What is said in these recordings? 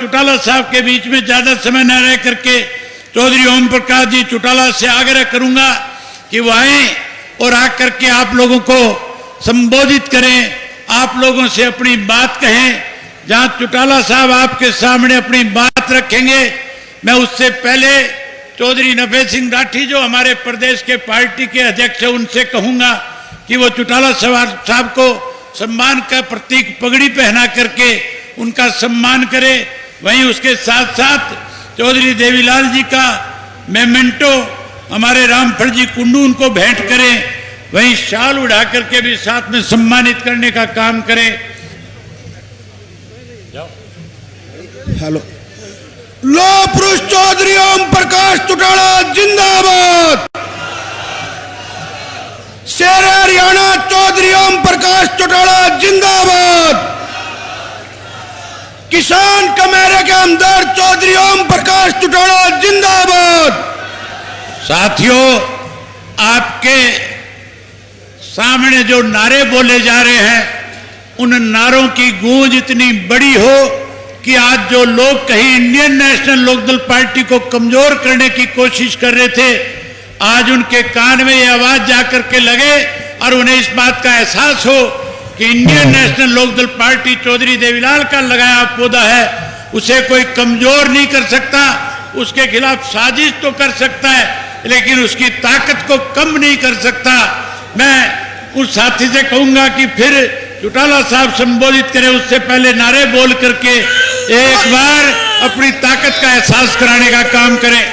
चौटाला साहब के बीच में ज्यादा समय न रह करके चौधरी ओम प्रकाश जी चौटाला से आग्रह करूंगा कि वो आए और आकर के आप लोगों को संबोधित करें, आप लोगों से अपनी बात कहें। जहां चौटाला साहब आपके सामने अपनी बात रखेंगे, मैं उससे पहले चौधरी नफे सिंह राठी जो हमारे प्रदेश के पार्टी के अध्यक्ष हैं, उनसे कहूंगा कि वो चौटाला साहब को सम्मान का प्रतीक पगड़ी पहना करके उनका सम्मान करे। वहीं उसके साथ साथ चौधरी देवीलाल जी का मेमेंटो हमारे रामफल जी कुंडू उनको भेंट करें, वहीं शाल उड़ा करके भी साथ में सम्मानित करने का काम करें। हेलो, लो पुरुष चौधरी ओम प्रकाश चौटाला जिंदाबाद। शेर हरियाणा चौधरी ओम प्रकाश चौटाला जिंदाबाद। किसान कमेरे के हमदर्द चौधरी ओम प्रकाश चौटाला जिंदाबाद। साथियों, आपके सामने जो नारे बोले जा रहे हैं, उन नारों की गूंज इतनी बड़ी हो कि आज जो लोग कहीं इंडियन नेशनल लोकदल पार्टी को कमजोर करने की कोशिश कर रहे थे, आज उनके कान में ये आवाज जाकर के लगे और उन्हें इस बात का एहसास हो कि Indian National Lokdal party Chaudhary Devilal का लगाया पौधा है, उसे कोई कमजोर नहीं कर सकता। उसके खिलाफ साजिश तो कर सकता है, लेकिन उसकी ताकत को कम नहीं कर सकता। मैं उस साथी से कहूंगा कि फिर चौटाला साहब संबोधित करें, उससे पहले नारे बोल करके एक बार अपनी ताकत का एहसास कराने का काम करें।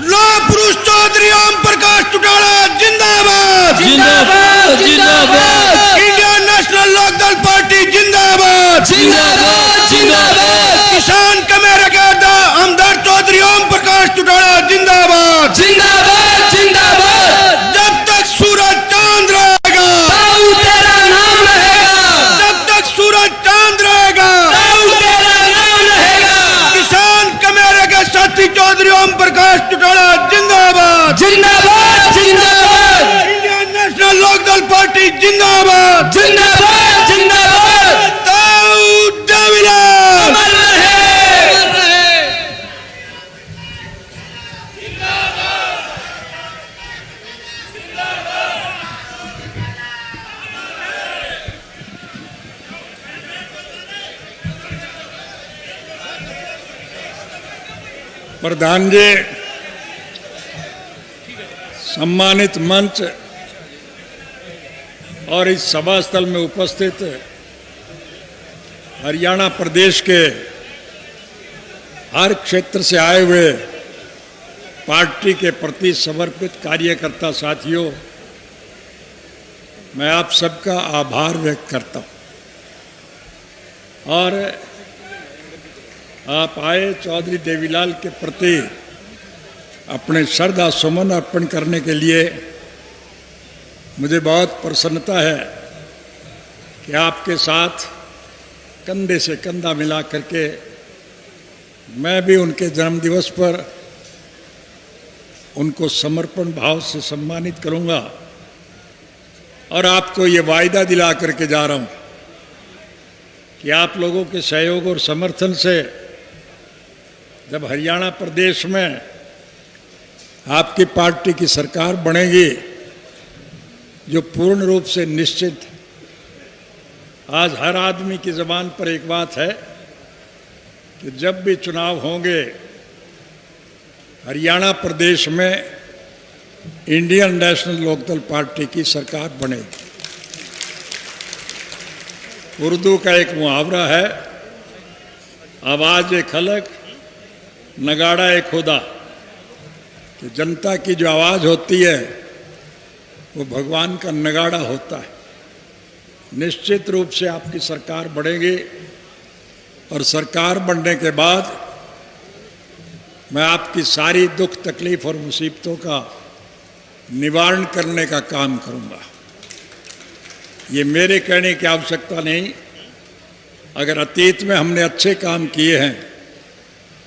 लो पुरुष चौधरी ओम प्रकाश चौटाला जिंदाबाद। जिंदाबाद जिंदाबाद। इंडियन नेशनल लोकदल पार्टी जिंदाबाद। जिंदाबाद जिंदाबाद। किसान कमेरे के हमदर्द चौधरी ओम प्रकाश चौटाला जिंदाबाद। जिंदाबाद जिंदाबाद। जब तक सूरज चांद रहेगा, ताऊ तेरा नाम रहेगा। जब तक सूरज चांद रहेगा, ताऊ तेरा नाम रहेगा। किसान कमेरे के साथी चौधरी ओम प्रकाश चौटाला जिंदाबाद। जिंदाबाद जिंदाबाद। इंडियन नेशनल लोकदल पार्टी जिंदाबाद। जिंदाबाद जिंदाबाद। ताऊ देवीलाल अमर रहे। प्रधान जी, सम्मानित मंच और इस सभा स्थल में उपस्थित हरियाणा प्रदेश के हर क्षेत्र से आए हुए पार्टी के प्रति समर्पित कार्यकर्ता साथियों, मैं आप सबका आभार व्यक्त करता हूं। और आप आए चौधरी देवीलाल के प्रति अपने श्रद्धा सुमन अर्पण करने के लिए। मुझे बहुत प्रसन्नता है कि आपके साथ कंधे से कंधा मिला करके मैं भी उनके जन्मदिवस पर उनको समर्पण भाव से सम्मानित करूंगा। और आपको ये वायदा दिला करके जा रहा हूं कि आप लोगों के सहयोग और समर्थन से जब हरियाणा प्रदेश में आपकी पार्टी की सरकार बनेगी, जो पूर्ण रूप से निश्चित, आज हर आदमी की ज़बान पर एक बात है कि जब भी चुनाव होंगे हरियाणा प्रदेश में इंडियन नेशनल लोकदल पार्टी की सरकार बनेगी। उर्दू का एक मुहावरा है, आवाज़ एक खलक नगाड़ा एक खुदा, कि जनता की जो आवाज़ होती है वो भगवान का नगाड़ा होता है। निश्चित रूप से आपकी सरकार बढ़ेगी और सरकार बनने के बाद मैं आपकी सारी दुख तकलीफ और मुसीबतों का निवारण करने का काम करूंगा। ये मेरे कहने की आवश्यकता नहीं। अगर अतीत में हमने अच्छे काम किए हैं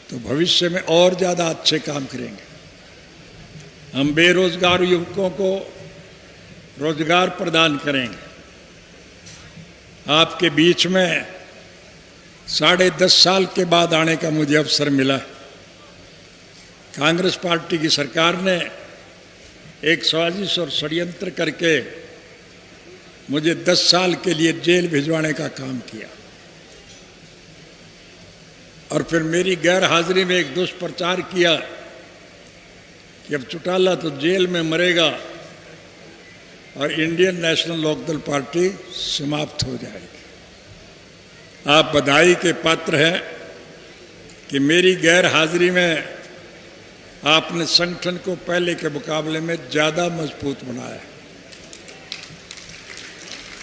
तो भविष्य में और ज़्यादा अच्छे काम करेंगे। हम बेरोजगार युवकों को रोजगार प्रदान करेंगे। आपके बीच में 10.5 साल के बाद आने का मुझे अवसर मिला। कांग्रेस पार्टी की सरकार ने एक साजिश और षड्यंत्र करके मुझे 10 साल के लिए जेल भिजवाने का काम किया और फिर मेरी गैर हाजिरी में एक दुष्प्रचार किया कि अब चौटाला तो जेल में मरेगा और इंडियन नेशनल लोकदल पार्टी समाप्त हो जाएगी। आप बधाई के पात्र हैं कि मेरी गैर हाजिरी में आपने संगठन को पहले के मुकाबले में ज़्यादा मजबूत बनाया।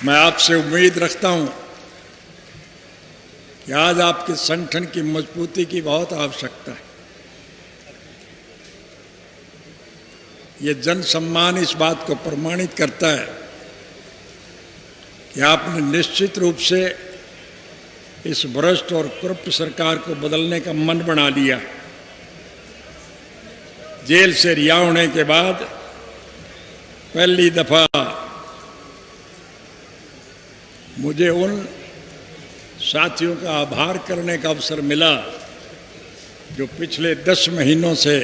मैं आपसे उम्मीद रखता हूं कि आज आपके संगठन की मजबूती की बहुत आवश्यकता है। ये जन सम्मान इस बात को प्रमाणित करता है कि आपने निश्चित रूप से इस भ्रष्ट और करप्ट सरकार को बदलने का मन बना लिया। जेल से रिहा होने के बाद पहली दफा मुझे उन साथियों का आभार करने का अवसर मिला जो पिछले 10 महीनों से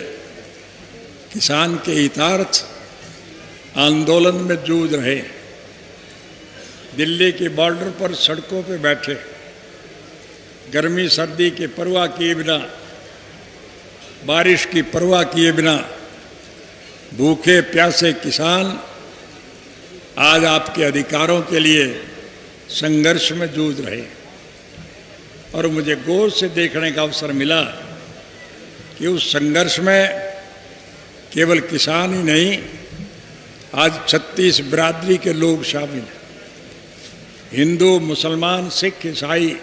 किसान के हितार्थ आंदोलन में जूझ रहे। दिल्ली के बॉर्डर पर सड़कों पे बैठे, गर्मी सर्दी की परवाह किए बिना, बारिश की परवाह किए बिना भूखे प्यासे किसान आज आपके अधिकारों के लिए संघर्ष में जूझ रहे। और मुझे गौर से देखने का अवसर मिला कि उस संघर्ष में केवल किसान ही नहीं, आज 36 बिरादरी के लोग शामिल हैं। हिंदू, मुसलमान, सिख, ईसाई,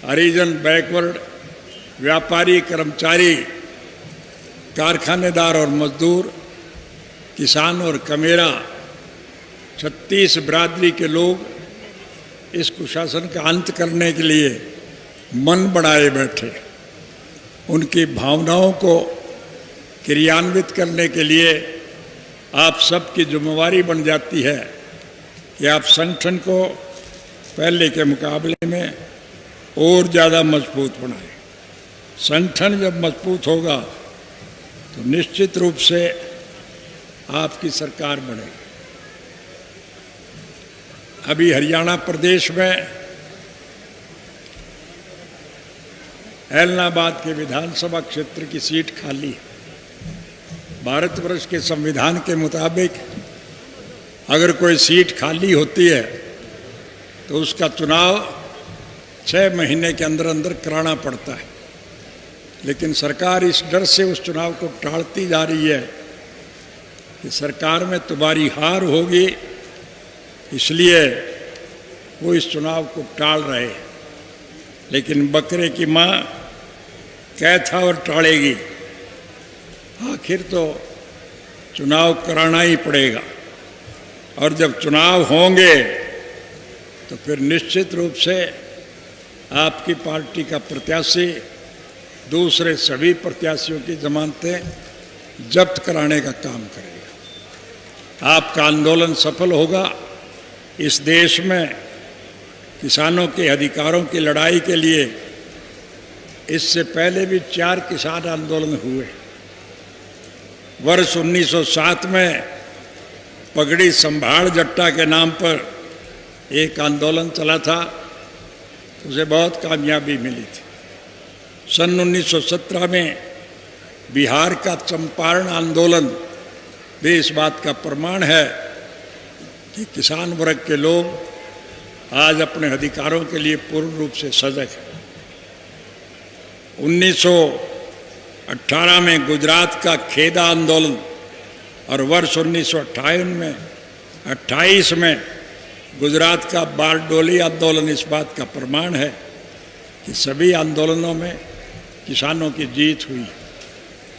हरिजन, बैकवर्ड, व्यापारी, कर्मचारी, कारखानेदार और मजदूर, किसान और कमेरा, 36 बिरादरी के लोग इस कुशासन का अंत करने के लिए मन बनाए बैठे। उनकी भावनाओं को क्रियान्वित करने के लिए आप सबकी जिम्मेवारी बन जाती है कि आप संगठन को पहले के मुकाबले में और ज़्यादा मजबूत बनाएं। संगठन जब मजबूत होगा तो निश्चित रूप से आपकी सरकार बनेगी। अभी हरियाणा प्रदेश में ऐलनाबाद के विधानसभा क्षेत्र की सीट खाली है। भारतवर्ष के संविधान के मुताबिक अगर कोई सीट खाली होती है तो उसका चुनाव 6 महीने के अंदर अंदर कराना पड़ता है। लेकिन सरकार इस डर से उस चुनाव को टालती जा रही है कि सरकार में तुम्हारी हार होगी, इसलिए वो इस चुनाव को टाल रहे। लेकिन बकरे की माँ कैथा और टालेगी, आखिर तो चुनाव कराना ही पड़ेगा। और जब चुनाव होंगे तो फिर निश्चित रूप से आपकी पार्टी का प्रत्याशी दूसरे सभी प्रत्याशियों की जमानतें जब्त कराने का काम करेगा। आपका आंदोलन सफल होगा। इस देश में किसानों के अधिकारों की लड़ाई के लिए इससे पहले भी 4 किसान आंदोलन हुए। वर्ष 1907 में पगड़ी संभाल जट्टा के नाम पर एक आंदोलन चला था, उसे बहुत कामयाबी मिली थी। सन 1917 में बिहार का चंपारण आंदोलन भी इस बात का प्रमाण है कि किसान वर्ग के लोग आज अपने अधिकारों के लिए पूर्ण रूप से सजग हैं। 1918 में गुजरात का खेदा आंदोलन और वर्ष 1928 में गुजरात का बारडोली आंदोलन इस बात का प्रमाण है कि सभी आंदोलनों में किसानों की जीत हुई।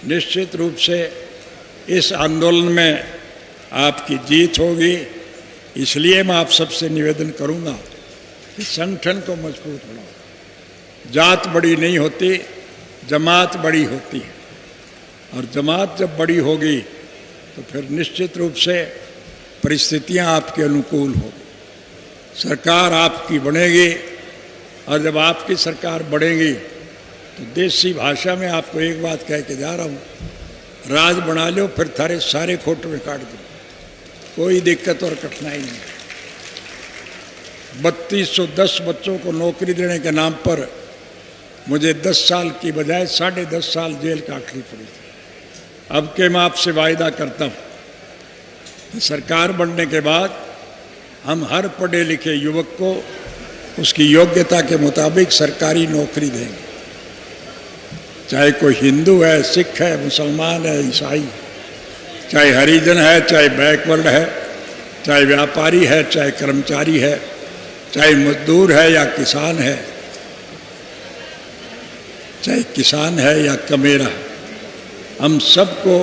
निश्चित रूप से इस आंदोलन में आपकी जीत होगी। इसलिए मैं आप सबसे निवेदन करूंगा कि संगठन को मजबूत बनाओ। जात बड़ी नहीं होती, जमात बड़ी होती है। और जमात जब बड़ी होगी तो फिर निश्चित रूप से परिस्थितियां आपके अनुकूल होगी। सरकार आपकी बनेगी और जब आपकी सरकार बढ़ेगी तो देसी भाषा में आपको एक बात कह के जा रहा हूँ, राज बना लो फिर थारे सारे फोटो में काट दो, कोई दिक्कत और कठिनाई नहीं। 3210 बच्चों को नौकरी देने के नाम पर मुझे 10 साल की बजाय 10.5 साल जेल काटनी पड़ी थी। अब के मैं आपसे वायदा करता हूँ कि सरकार बनने के बाद हम हर पढ़े लिखे युवक को उसकी योग्यता के मुताबिक सरकारी नौकरी देंगे, चाहे कोई हिंदू है, सिख है, मुसलमान है, ईसाई, चाहे हरिजन है, चाहे बैकवर्ड है, चाहे व्यापारी है, चाहे कर्मचारी है, चाहे मजदूर है या किसान है, चाहे किसान है या कमेरा है, हम सबको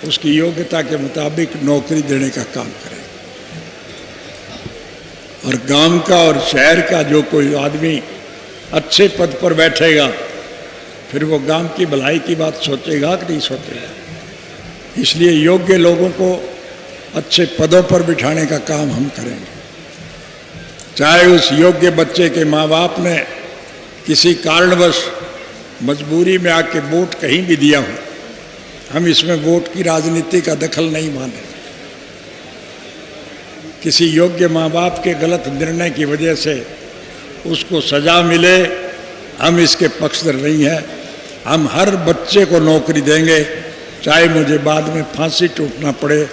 उसकी योग्यता के मुताबिक नौकरी देने का काम करें। और गांव का और शहर का जो कोई आदमी अच्छे पद पर बैठेगा फिर वो गांव की भलाई की बात सोचेगा कि नहीं सोचेगा। इसलिए योग्य लोगों को अच्छे पदों पर बिठाने का काम हम करेंगे। चाहे उस योग्य बच्चे के माँ बाप ने किसी कारणवश मजबूरी में आके वोट कहीं भी दिया हो, हम इसमें वोट की राजनीति का दखल नहीं माने। किसी योग्य माँ बाप के गलत निर्णय की वजह से उसको सजा मिले, हम इसके पक्षधर नहीं हैं। हम हर बच्चे को नौकरी देंगे, चाहे मुझे बाद में फांसी टूटना पड़े,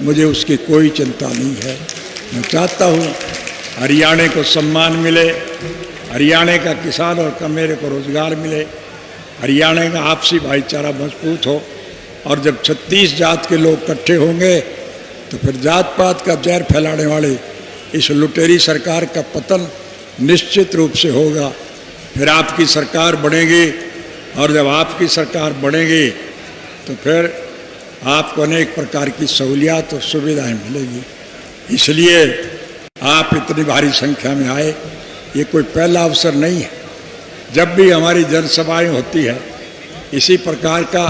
मुझे उसकी कोई चिंता नहीं है। मैं चाहता हूँ हरियाणा को सम्मान मिले, हरियाणा का किसान और कमेरे को रोजगार मिले, हरियाणा का आपसी भाईचारा मजबूत हो। और जब 36 जात के लोग इकट्ठे होंगे तो फिर जात पात का जहर फैलाने वाले इस लुटेरी सरकार का पतन निश्चित रूप से होगा। फिर आपकी सरकार बनेगी, और जब आपकी सरकार बनेगी तो फिर आपको अनेक प्रकार की सहूलियात और सुविधाएं मिलेगी। इसलिए आप इतनी भारी संख्या में आए, ये कोई पहला अवसर नहीं है। जब भी हमारी जनसभाएं होती है, इसी प्रकार का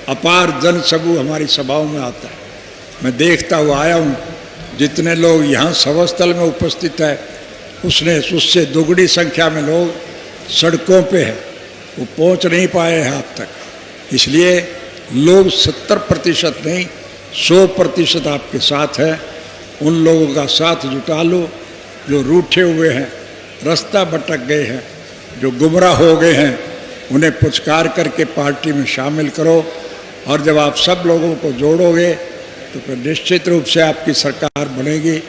अपार जनसमूह हमारी सभाओं में आता है। मैं देखता हुआ आया हूँ, जितने लोग यहाँ सभास्थल में उपस्थित है उससे दोगुनी संख्या में लोग सड़कों पे हैं, वो पहुँच नहीं पाए हैं अब तक। इसलिए लोग 70% नहीं 100% आपके साथ है। उन लोगों का साथ जुटा लो जो रूठे हुए हैं, रास्ता भटक गए हैं, जो गुमराह हो गए हैं, उन्हें पुचकार करके पार्टी में शामिल करो। और जब आप सब लोगों को जोड़ोगे तो फिर निश्चित रूप से आपकी सरकार बनेगी।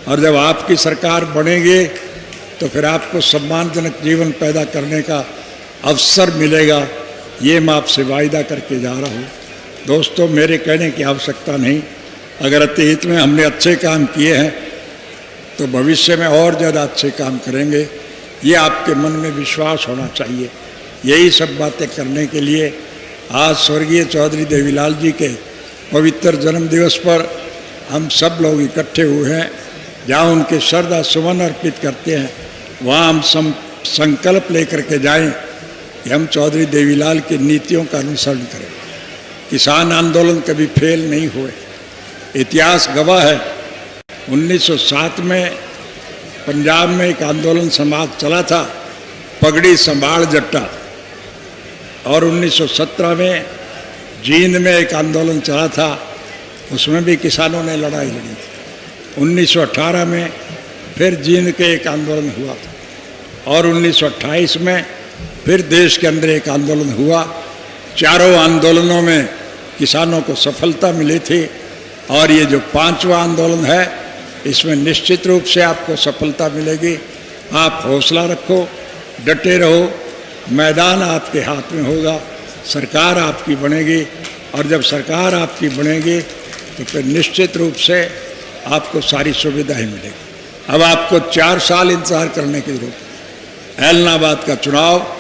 और जब आपकी सरकार बनेगी तो फिर आपको सम्मानजनक जीवन पैदा करने का अवसर मिलेगा। ये मैं आपसे वायदा करके जा रहा हूँ। दोस्तों, मेरे कहने की आवश्यकता नहीं। अगर अतीत में हमने अच्छे काम किए हैं तो भविष्य में और ज़्यादा अच्छे काम करेंगे, ये आपके मन में विश्वास होना चाहिए। यही सब बातें करने के लिए आज स्वर्गीय चौधरी देवीलाल जी के पवित्र जन्म दिवस पर हम सब लोग इकट्ठे हुए हैं। जहाँ उनके श्रद्धा सुमन अर्पित करते हैं, वहाँ हम संकल्प लेकर के जाएं कि हम चौधरी देवीलाल की नीतियों का अनुसरण करें। किसान आंदोलन कभी फेल नहीं हुए। इतिहास गवाह है, 1907 में पंजाब में एक आंदोलन समाज चला था, पगड़ी संभाल जट्टा। और 1917 में जींद में एक आंदोलन चला था, उसमें भी किसानों ने लड़ाई लड़ी थी। 1918 में फिर जींद के एक आंदोलन हुआ था, और 1928 में फिर देश के अंदर एक आंदोलन हुआ। चारों आंदोलनों में किसानों को सफलता मिली थी। और ये जो 5वां आंदोलन है, इसमें निश्चित रूप से आपको सफलता मिलेगी। आप हौसला रखो, डटे रहो, मैदान आपके हाथ में होगा, सरकार आपकी बनेगी। और जब सरकार आपकी बनेगी तो फिर निश्चित रूप से आपको सारी सुविधाएं मिलेगी। अब आपको 4 साल इंतजार करने की जरूरत है। ऐलनाबाद का चुनाव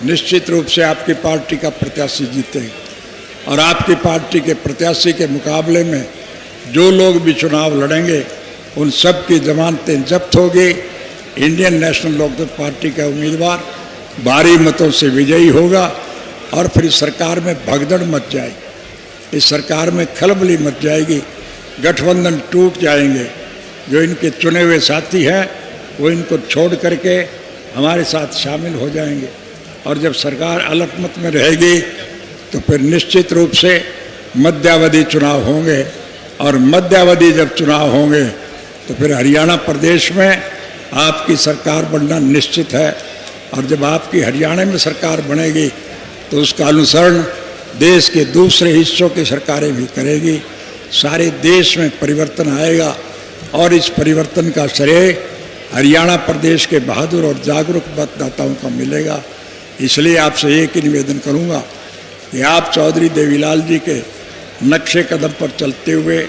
निश्चित रूप से आपकी पार्टी का प्रत्याशी जीतेगा। और आपकी पार्टी के प्रत्याशी के मुकाबले में जो लोग भी चुनाव लड़ेंगे, उन सब की जमानतें जब्त होगी। इंडियन नेशनल लोकदल पार्टी का उम्मीदवार भारी मतों से विजयी होगा। और फिर इस सरकार में भगदड़ मच जाएगी, इस सरकार में खलबली मच जाएगी, गठबंधन टूट जाएंगे। जो इनके चुने हुए साथी हैं वो इनको छोड़ करके हमारे साथ शामिल हो जाएंगे। और जब सरकार अलगमत में रहेगी तो फिर निश्चित रूप से मध्यावधि चुनाव होंगे, और मध्यावधि जब चुनाव होंगे तो फिर हरियाणा प्रदेश में आपकी सरकार बनना निश्चित है। और जब आपकी हरियाणा में सरकार बनेगी तो उसका अनुसरण देश के दूसरे हिस्सों की सरकारें भी करेगी। सारे देश में परिवर्तन आएगा और इस परिवर्तन का श्रेय हरियाणा प्रदेश के बहादुर और जागरूक मतदाताओं को मिलेगा। इसलिए आपसे एक ही निवेदन करूंगा कि आप चौधरी देवीलाल जी के नक्शे कदम पर चलते हुए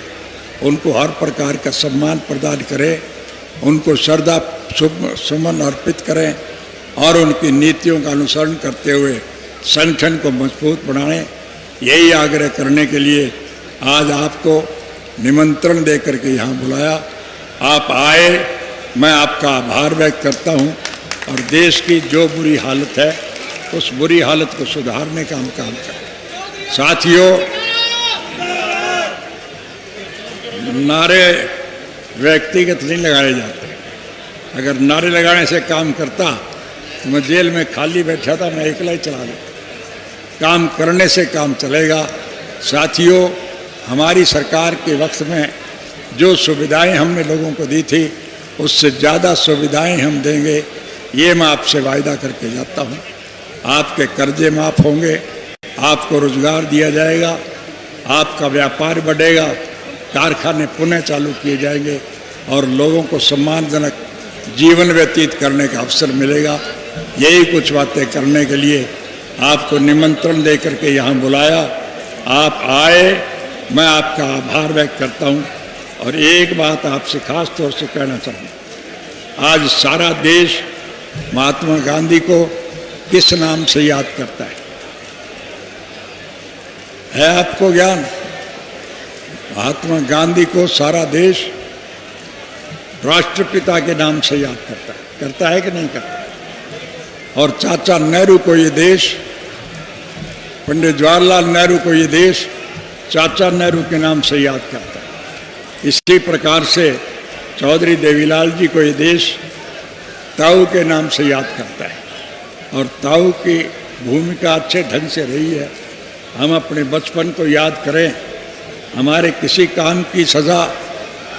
उनको हर प्रकार का सम्मान प्रदान करें, उनको श्रद्धा सुमन अर्पित करें और उनकी नीतियों का अनुसरण करते हुए संगठन को मजबूत बनाएं। यही आग्रह करने के लिए आज आपको निमंत्रण देकर के यहाँ बुलाया। आप आए, मैं आपका आभार व्यक्त करता हूँ। और देश की जो बुरी हालत है उस बुरी हालत को सुधारने का हम काम करें। साथियों, नारे व्यक्तिगत नहीं लगाए जाते। अगर नारे लगाने से काम करता तो मैं जेल में खाली बैठा था, मैं अकेला ही चला लेता। काम करने से काम चलेगा। साथियों, हमारी सरकार के वक्त में जो सुविधाएं हमने लोगों को दी थी उससे ज़्यादा सुविधाएं हम देंगे, ये मैं आपसे वायदा करके जाता हूँ। आपके कर्जे माफ़ होंगे, आपको रोजगार दिया जाएगा, आपका व्यापार बढ़ेगा, कारखाने पुनः चालू किए जाएंगे और लोगों को सम्मानजनक जीवन व्यतीत करने का अवसर मिलेगा। यही कुछ बातें करने के लिए आपको निमंत्रण देकर के यहाँ बुलाया। आप आए, मैं आपका आभार व्यक्त करता हूँ। और एक बात आपसे खास तौर से कहना चाहूँ, आज सारा देश महात्मा गांधी को किस नाम से याद करता है आपको ज्ञान? महात्मा गांधी को सारा देश राष्ट्रपिता के नाम से याद करता है कि नहीं करता? और चाचा नेहरू को ये देश, पंडित जवाहरलाल नेहरू को ये देश चाचा नेहरू के नाम से याद करता है। इसी प्रकार से चौधरी देवीलाल जी को ये देश ताऊ के नाम से याद करता है। और ताऊ की भूमिका अच्छे ढंग से रही है। हम अपने बचपन को याद करें, हमारे किसी काम की सज़ा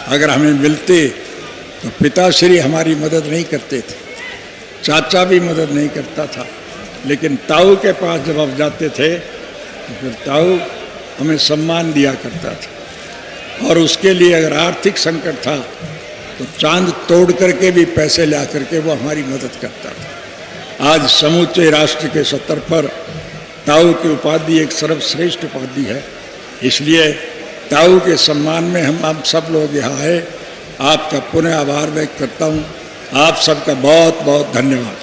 अगर हमें मिलती तो पिताश्री हमारी मदद नहीं करते थे, चाचा भी मदद नहीं करता था, लेकिन ताऊ के पास जब आप जाते थे तो फिर ताऊ हमें सम्मान दिया करता था। और उसके लिए अगर आर्थिक संकट था तो चांद तोड़ करके भी पैसे ला करके वो हमारी मदद करता था। आज समूचे राष्ट्र के स्तर पर ताऊ की उपाधि एक सर्वश्रेष्ठ उपाधि है। इसलिए ताऊ के सम्मान में हम सब लोग यहाँ आए। आपका पुनः आभार व्यक्त करता हूँ। आप सबका बहुत बहुत धन्यवाद।